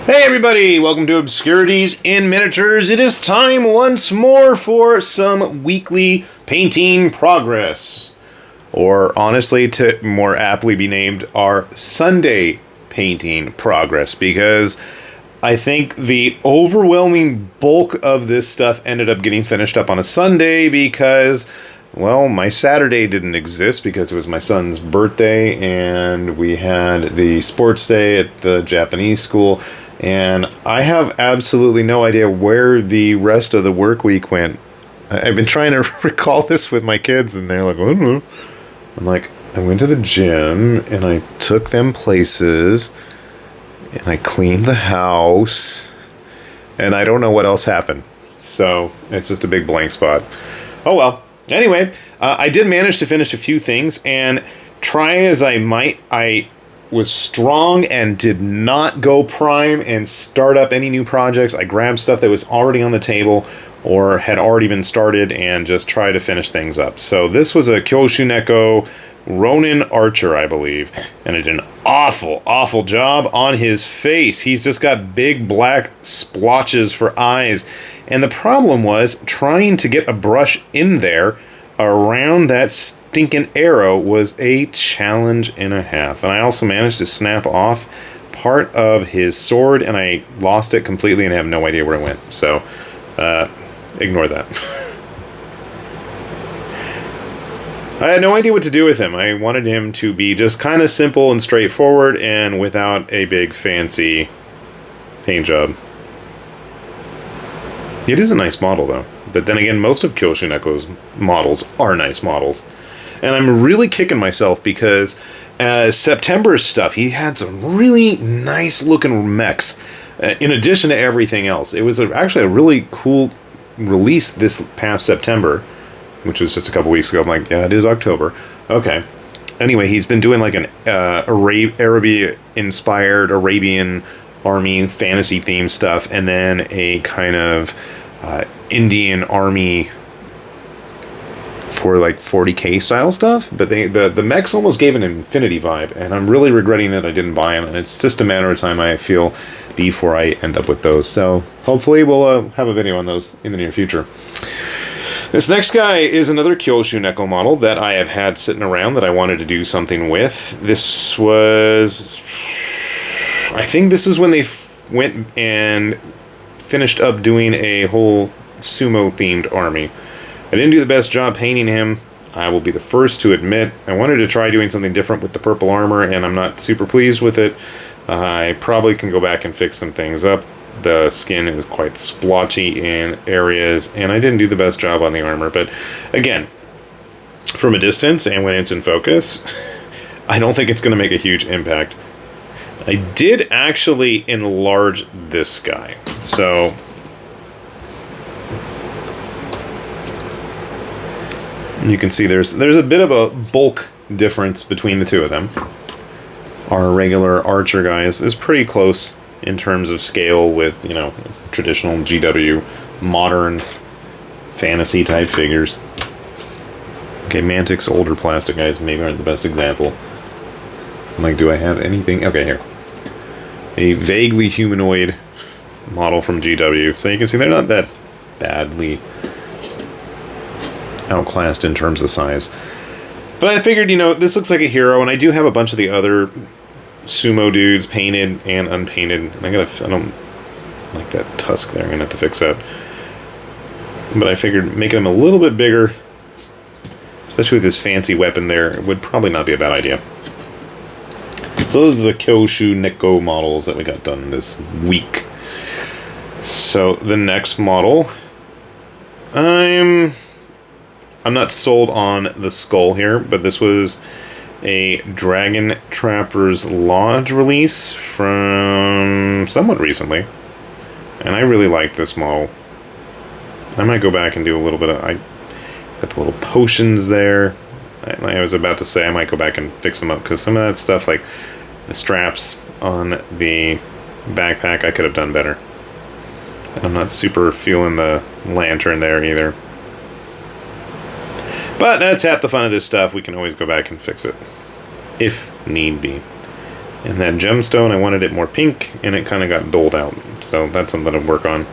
Hey everybody, welcome to Obscurities in Miniatures. It is time once more for some weekly painting progress. Or honestly, to more aptly be named, our Sunday painting progress. Because I think the overwhelming bulk of this stuff ended up getting finished up on a Sunday because, well, my Saturday didn't exist because it was my son's birthday and we had the sports day at the Japanese school. And I have absolutely no idea where the rest of the work week went. I've been trying to recall this with my kids, and they're like, I don't know. I'm like, I went to the gym, and I took them places, and I cleaned the house, and I don't know what else happened. So, it's just a big blank spot. Oh well. Anyway, I did manage to finish a few things, and try as I might, I was strong and did not go prime and start up any new projects. I grabbed stuff that was already on the table or had already been started and just tried to finish things up. So this was a Kyoshu Ronin Archer, I believe, and it did an awful job on his face. He's just got big black splotches for eyes. And the problem was trying to get a brush in there around that stinking arrow was a challenge and a half. And I also managed to snap off part of his sword, and I lost it completely and have no idea where it went. So, ignore that. I had no idea what to do with him. I wanted him to be just kind of simple and straightforward and without a big fancy paint job. It is a nice model, though. But then again, most of Kyoshu models are nice models. And I'm really kicking myself because September's stuff, he had some really nice looking mechs in addition to everything else. It was actually a really cool release this past September, which was just a couple weeks ago. I'm like, yeah, it is October. Okay. Anyway, he's been doing like an Arabia-inspired Arabian army fantasy themed stuff, and then a kind of Indian army for like 40k style stuff, but the mechs almost gave an Infinity vibe, and I'm really regretting that I didn't buy them, and it's just a matter of time, I feel, before I end up with those. So hopefully we'll have a video on those in the near future. This next guy is another Kyoshu model that I have had sitting around that I wanted to do something with. This was, I think this is when they went and finished up doing a whole Sumo themed army. I didn't do the best job painting him, I will be the first to admit. I wanted to try doing something different with the purple armor, and I'm not super pleased with it. I probably can go back and fix some things up. The skin is quite splotchy in areas, and I didn't do the best job on the armor. But again, from a distance and when it's in focus, I don't think it's going to make a huge impact. I did actually enlarge this guy. So you can see there's a bit of a bulk difference between the two of them. Our regular Archer guy is pretty close in terms of scale with, you know, traditional GW modern fantasy type figures. Okay, Mantic's older plastic guys maybe aren't the best example. I'm like, do I have anything? Okay, here. A vaguely humanoid model from GW. So you can see they're not that badly outclassed in terms of size. But I figured, you know, this looks like a hero, and I do have a bunch of the other Sumo dudes painted and unpainted. I don't like that tusk there. I'm gonna have to fix that. But I figured making him a little bit bigger, especially with this fancy weapon there, would probably not be a bad idea. So those are the Kyoshu models that we got done this week. So the next model, I'm not sold on the skull here, but this was a Dragon Trappers Lodge release from somewhat recently, and I really like this model. I might go back and do a little bit of, I got the little potions there. I was about to say I might go back and fix them up, because some of that stuff, like the straps on the backpack, I could have done better. I'm not super feeling the lantern there either. But that's half the fun of this stuff. We can always go back and fix it, if need be. And that gemstone, I wanted it more pink, and it kind of got doled out. So that's something to work on.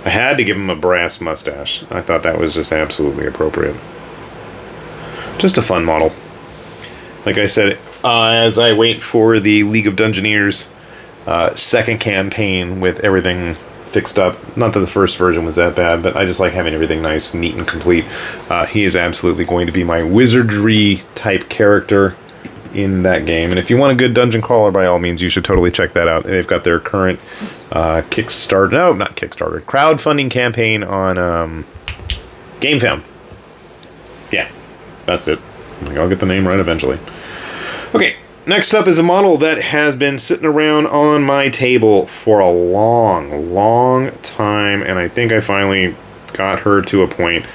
I had to give him a brass mustache. I thought that was just absolutely appropriate. Just a fun model. Like I said, as I wait for the League of Dungeoneers second campaign with everything fixed up. Not that the first version was that bad, but I just like having everything nice, neat, and complete. He is absolutely going to be my wizardry type character in that game. And if you want a good dungeon crawler, by all means, you should totally check that out. They've got their current Kickstarter, no, not Kickstarter, crowdfunding campaign on GameFound. Yeah, that's it. I'll get the name right eventually. Okay, next up is a model that has been sitting around on my table for a long time, and I think I finally got her to a point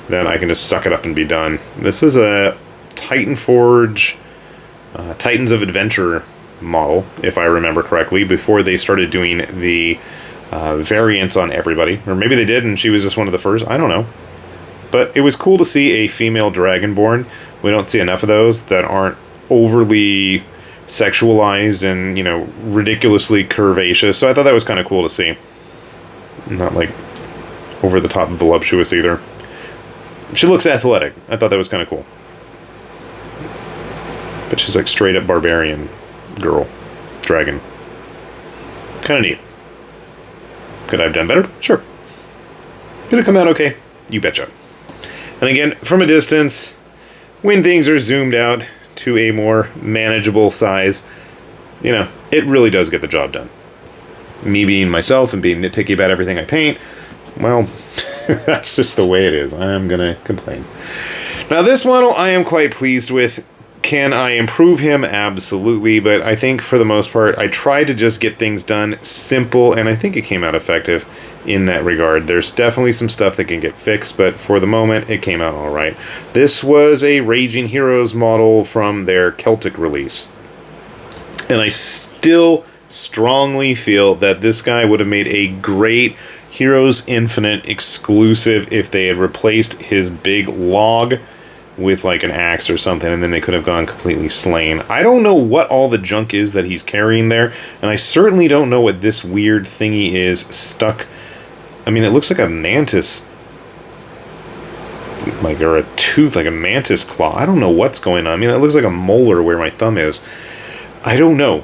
that I can just suck it up and be done. This is a Titanforge Titans of Adventure model, if I remember correctly, before they started doing the variants on everybody. Or maybe they did and she was just one of the first. I don't know. But it was cool to see a female Dragonborn. We don't see enough of those that aren't overly sexualized and, you know, ridiculously curvaceous. So I thought that was kind of cool to see. Not like over the top voluptuous either. She looks athletic. I thought that was kind of cool. But she's like straight up barbarian girl. Dragon. Kind of neat. Could I have done better? Sure. Did it come out okay? You betcha. And again, from a distance, when things are zoomed out to a more manageable size, you know, it really does get the job done. Me being myself and being nitpicky about everything I paint, well, that's just the way it is. I'm gonna complain. Now this model I am quite pleased with. Can I improve him? Absolutely, but I think for the most part, I tried to just get things done simple, and I think it came out effective in that regard. There's definitely some stuff that can get fixed, but for the moment, it came out all right. This was a Raging Heroes model from their Celtic release, and I still strongly feel that this guy would have made a great Heroes Infinite exclusive if they had replaced his big log with like an axe or something, and then they could have gone completely slain. I don't know what all the junk is that he's carrying there, and I certainly don't know what this weird thingy is stuck. I mean, it looks like a mantis, like, or a tooth, like a mantis claw. I don't know what's going on. I mean, it looks like a molar where my thumb is. I don't know.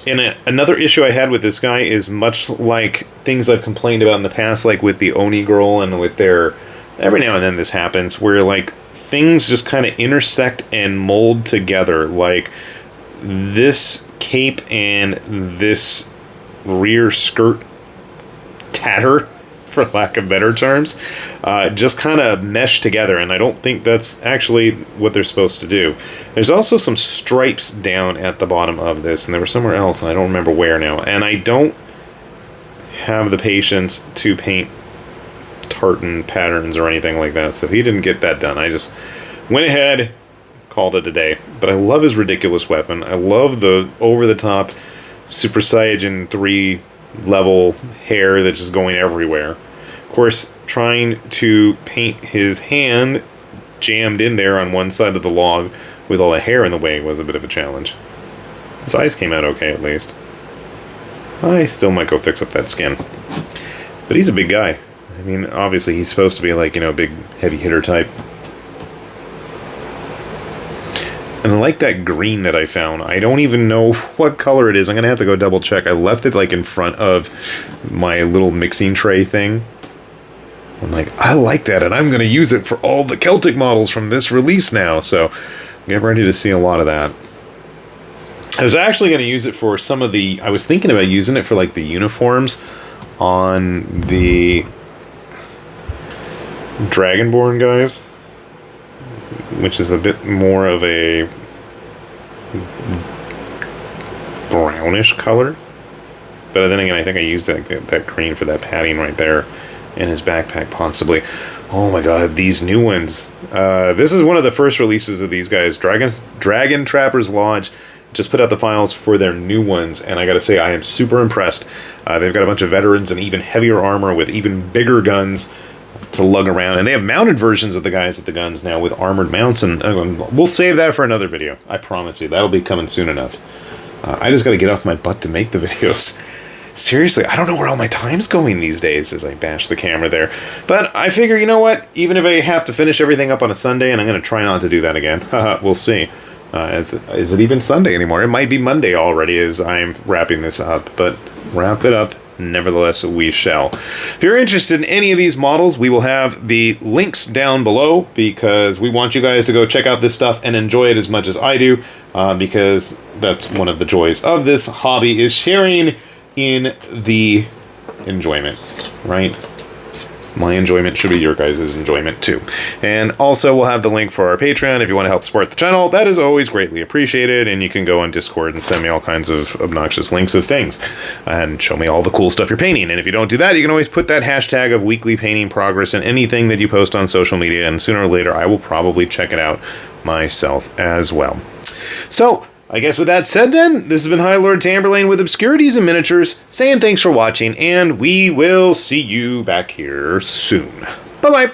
And another issue I had with this guy is much like things I've complained about in the past, like with the Oni Girl and with their... Every now and then this happens, where, like, things just kind of intersect and mold together. Like, this cape and this rear skirt tatter, for lack of better terms, just kind of mesh together, and I don't think that's actually what they're supposed to do. There's also some stripes down at the bottom of this, and they were somewhere else, and I don't remember where now. And I don't have the patience to paint tartan patterns or anything like that, so he didn't get that done. I just went ahead, called it a day. But I love his ridiculous weapon. I love the over-the-top Super Saiyan 3 level hair that's just going everywhere. Of course, trying to paint his hand jammed in there on one side of the log with all the hair in the way was a bit of a challenge. His eyes came out okay, at least. I still might go fix up that skin. But he's a big guy. I mean, obviously he's supposed to be like, you know, big heavy hitter type. And I like that green that I found. I don't even know what color it is. I'm going to have to go double check. I left it like in front of my little mixing tray thing. I'm like, I like that, and I'm going to use it for all the Celtic models from this release now. So get ready to see a lot of that. I was actually going to use it for some of the... I was thinking about using it for like the uniforms on the Dragonborn guys, which is a bit more of a brownish color. But then again, I think I used that green for that padding right there in his backpack, possibly. Oh my god, these new ones. This is one of the first releases of these guys. Dragon Trappers Lodge just put out the files for their new ones, and I gotta say, I am super impressed. They've got a bunch of veterans and even heavier armor with even bigger guns to lug around, and they have mounted versions of the guys with the guns now with armored mounts, and we'll save that for another video. I promise you, that'll be coming soon enough. I just got to get off my butt to make the videos. Seriously, I don't know where all my time's going these days as I bash the camera there. But I figure, you know what? Even if I have to finish everything up on a Sunday, and I'm going to try not to do that again. We'll see. Is it even Sunday anymore? It might be Monday already as I'm wrapping this up. But wrap it up. Nevertheless, we shall. If you're interested in any of these models, we will have the links down below because we want you guys to go check out this stuff and enjoy it as much as I do because that's one of the joys of this hobby is sharing in the enjoyment, right? My enjoyment should be your guys' enjoyment too. And also we'll have the link for our Patreon if you want to help support the channel. That is always greatly appreciated, and you can go on Discord and send me all kinds of obnoxious links of things and show me all the cool stuff you're painting. And if you don't do that, you can always put that hashtag of weekly painting progress in anything that you post on social media, and sooner or later I will probably check it out myself as well. So I guess with that said then, this has been High Lord Tamberlane with Obscurities and Miniatures, saying thanks for watching, and we will see you back here soon. Bye-bye!